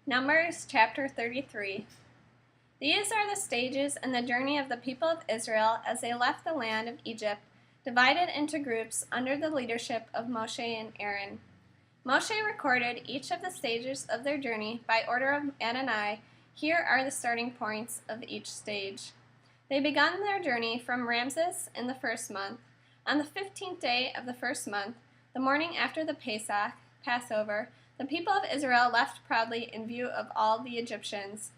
Numbers chapter 33. These are the stages in the journey of the people of Israel as they left the land of Egypt, divided into groups under the leadership of Moshe and Aaron. Moshe recorded each of the stages of their journey by order of Adonai. Here are the starting points of each stage. They began their journey from Ramses in the first month. On the 15th day of the first month, the morning after the Passover, the people of Israel left proudly in view of all the Egyptians,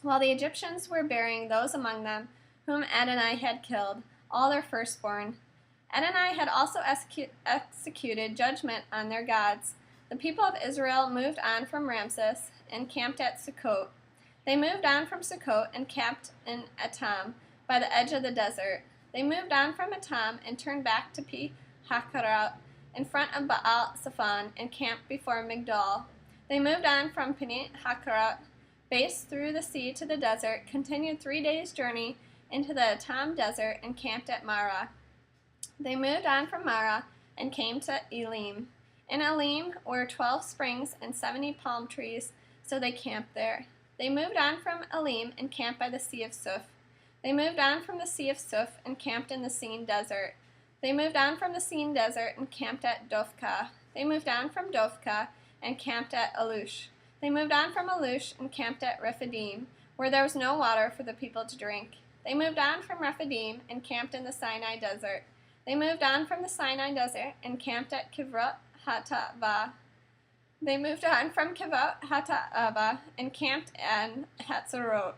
while the Egyptians were burying those among them whom Adonai had killed, all their firstborn. Adonai had also executed judgment on their gods. The people of Israel moved on from Ramses and camped at Sukkot. They moved on from Sukkot and camped in Etam, by the edge of the desert. They moved on from Etam and turned back to Pi-Hahiroth, in front of Baal Zephon, and camped before Migdol. They moved on from Pi-Hahiroth, based through the sea to the desert, continued 3 days' journey into the Etam desert, and camped at Marah. They moved on from Marah and came to Elim. In Elim were 12 springs and 70 palm trees, so they camped there. They moved on from Elim and camped by the Sea of Suf. They moved on from the Sea of Suf and camped in the Sin desert. They moved on from the Sin desert and camped at Dophkah. They moved on from Dophkah and camped at Alush. They moved on from Alush and camped at Rephidim, where there was no water for the people to drink. They moved on from Rephidim and camped in the Sinai desert. They moved on from the Sinai desert and camped at Kivrot Hattaavah. They moved on from Kivrot Hattaavah and camped in Hatzerot.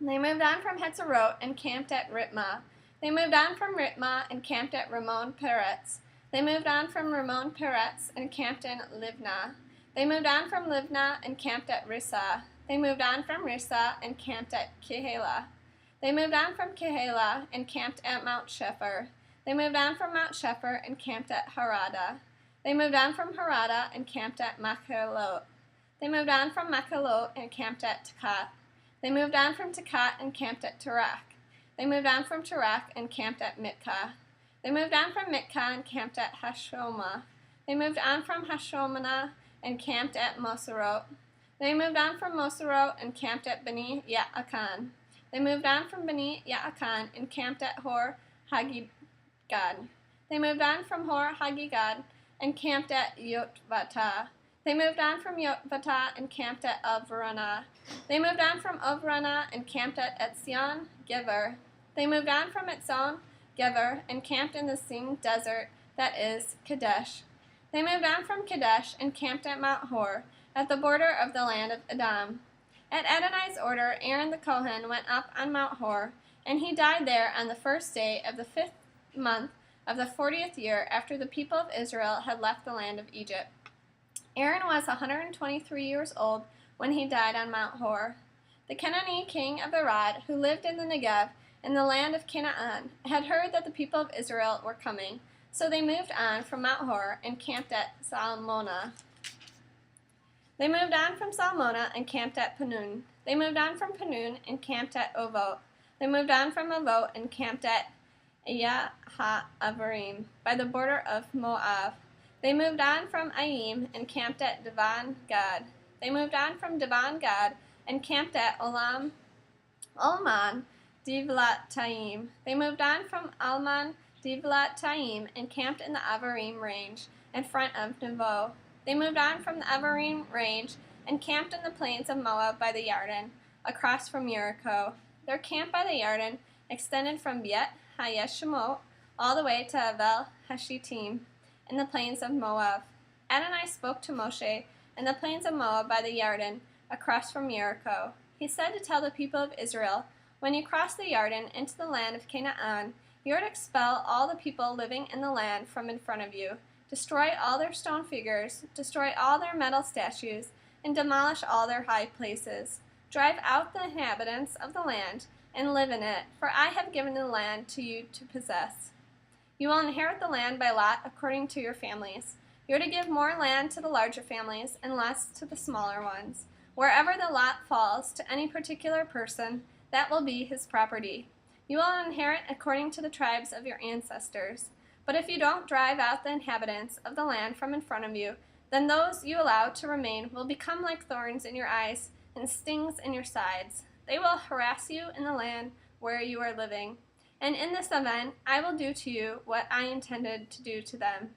They moved on from Hatzerot and camped at Ritmah. They moved on from Ritmah and camped at Ramon Peretz. They moved on from Ramon Peretz and camped in Livnah. They moved on from Livnah and camped at Rissah. They moved on from Rissah and camped at Kehelah. They moved on from Kehelah and camped at Mount Shephar. They moved on from Mount Shephar and camped at Harada. They moved on from Harada and camped at Machelot. They moved on from Machelot and camped at Takat. They moved on from Takat and camped at Tarak. They moved on from Tarak and camped at Mitkah. They moved on from Mitkah and camped at Hashomah. They moved on from Hashomah and camped at Moserot. They moved on from Moserot and camped at Beni Ya'akan. They moved on from Beni Ya'akan and camped at Hor Haggidgad. They moved on from Hor Haggidgad and camped at Yotvatah. They moved on from Yotvatah and camped at Avranah. They moved on from Avranah and camped at Etzion Gever. They moved on from Etzion Gever and camped in the Sin desert, that is, Kadesh. They moved on from Kadesh and camped at Mount Hor, at the border of the land of Edom. At Adonai's order, Aaron the Kohen went up on Mount Hor, and he died there on the first day of the 5th month of the 40th year after the people of Israel had left the land of Egypt. Aaron was 123 years old when he died on Mount Hor. The Canaanite king of Arad, who lived in the Negev, in the land of Canaan, had heard that the people of Israel were coming, so they moved on from Mount Hor and camped at Salmonah. They moved on from Salmonah and camped at Punun. They moved on from Punun and camped at Ovot. They moved on from Ovot and camped at Ayaha-Avarim, by the border of Moab. They moved on from Aim and camped at Devan Gad. They moved on from Devan Gad and camped at Alman Divlat-Taim. They moved on from Alman Divlat-Taim and camped in the Avarim range in front of Nevo. They moved on from the Avarim range and camped in the plains of Moab by the Yarden, across from Jericho. Their camp by the Yarden extended from Bet Hayeshimot all the way to Avel Hashittim, in the plains of Moab. Adonai spoke to Moshe in the plains of Moab by the Yarden, across from Jericho. He said to tell the people of Israel, when you cross the Yarden into the land of Canaan, you are to expel all the people living in the land from in front of you, destroy all their stone figures, destroy all their metal statues, and demolish all their high places. Drive out the inhabitants of the land, and live in it, for I have given the land to you to possess. You will inherit the land by lot according to your families. You are to give more land to the larger families and less to the smaller ones. Wherever the lot falls to any particular person, that will be his property. You will inherit according to the tribes of your ancestors. But if you don't drive out the inhabitants of the land from in front of you, Then those you allow to remain will become like thorns in your eyes and stings in your sides. They will harass you in the land where you are living. And in this event, I will do to you what I intended to do to them.